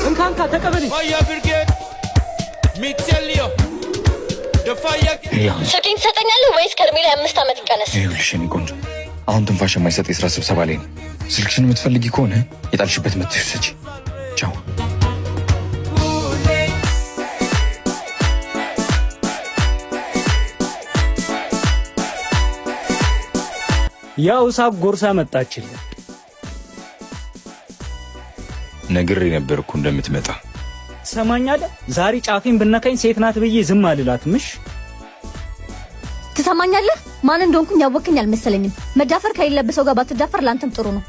እንካንካ ተቀበል። ስልኬን ትሰጠኛለህ ወይስ ከእድሜ ላይ 5 ዓመት ይቀነስ? ይኸውልሽ የእኔ ቆንጆ አሁን ትንፋሽ የማይሰጥ የሥራ ስብሰባ ላይ ነው። ስልክሽን የምትፈልጊ ከሆነ የጣልሽበት መጥተሽ ውሰጂ። ቻው። ያው ሳቅ ጎርሳ መጣችልህ። ነግሬ ነበር እኮ እንደምትመጣ። ትሰማኛለህ? ዛሬ ጫፌን ብነካኝ ሴት ናት ብዬ ዝም አልላትምሽ። ትሰማኛለህ? ማን እንደሆንኩኝ ያወቅኝ አልመሰለኝም። መዳፈር ከሌለበት ሰው ጋር ባትዳፈር ላንተም ጥሩ ነው።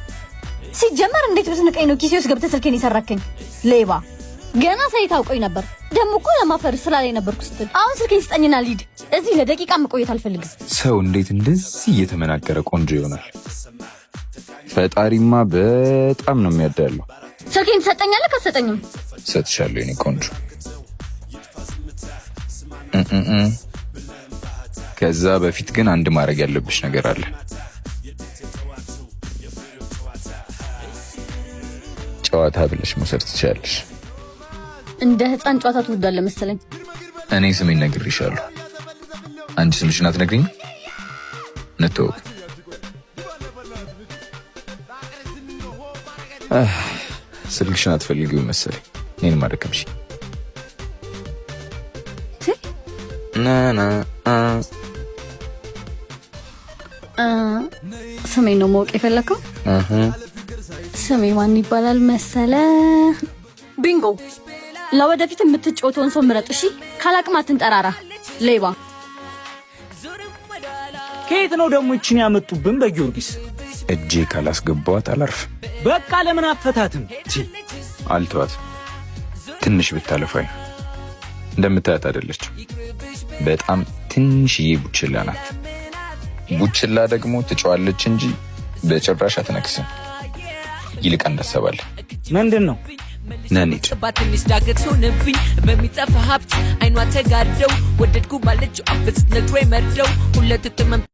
ሲጀመር እንዴት ብትንቀኝ ነው ኪሴ ውስጥ ገብተህ ስልኬን የሰራከኝ? ሌባ! ገና ሳይታውቀኝ ነበር። ደሞ እኮ ለማፈር ስላለኝ ነበርኩ ስትል። አሁን ስልኬን ስጠኝና ልሂድ። እዚህ ለደቂቃ መቆየት አልፈልግም። ሰው እንዴት እንደዚህ እየተመናገረ ቆንጆ ይሆናል? ፈጣሪማ በጣም ነው የሚያዳለው። ስልኬን ትሰጠኛለህ? ከሰጠኝም ሰጥሻለሁ የኔ ቆንጆ። ከዛ በፊት ግን አንድ ማድረግ ያለብሽ ነገር አለ። ጨዋታ ብለሽ መውሰድ ትችያለሽ። እንደ ህፃን ጨዋታ ትወዳለህ መሰለኝ። እኔ ስሜን ነግሬሻለሁ። አንቺ ስምሽን አትነግሪኝ? ነተው ስልክሽን አትፈልጊው መሰለኝ። እኔን ማድረግምሽ ስሜን ነው ማወቅ የፈለከው? ስሜ ማን ይባላል መሰለ? ቢንጎ። ለወደፊት የምትጫወተውን ሰው ምረጥ እሺ? ካላቅም አትንጠራራ ሌባ። ከየት ነው ደግሞ እቺን ያመጡብን? በጊዮርጊስ እጄ ካላስገባዋት አላርፍም። በቃ ለምን አፈታትም? አልተዋት። ትንሽ ብታለፋኝ እንደምታያት አይደለችም። በጣም ትንሽዬ ቡችላ ናት። ቡችላ ደግሞ ትጫዋለች እንጂ በጭራሽ አትነክስም። ይልቅ እንዳሰባለን። ምንድን ነው ነኒት ባትንሽ ዳገት ሆነብኝ በሚጠፋ ሀብት አይኗ ተጋደው ወደድኩ ባለችው አፍስ ነግሮ መርደው ሁለት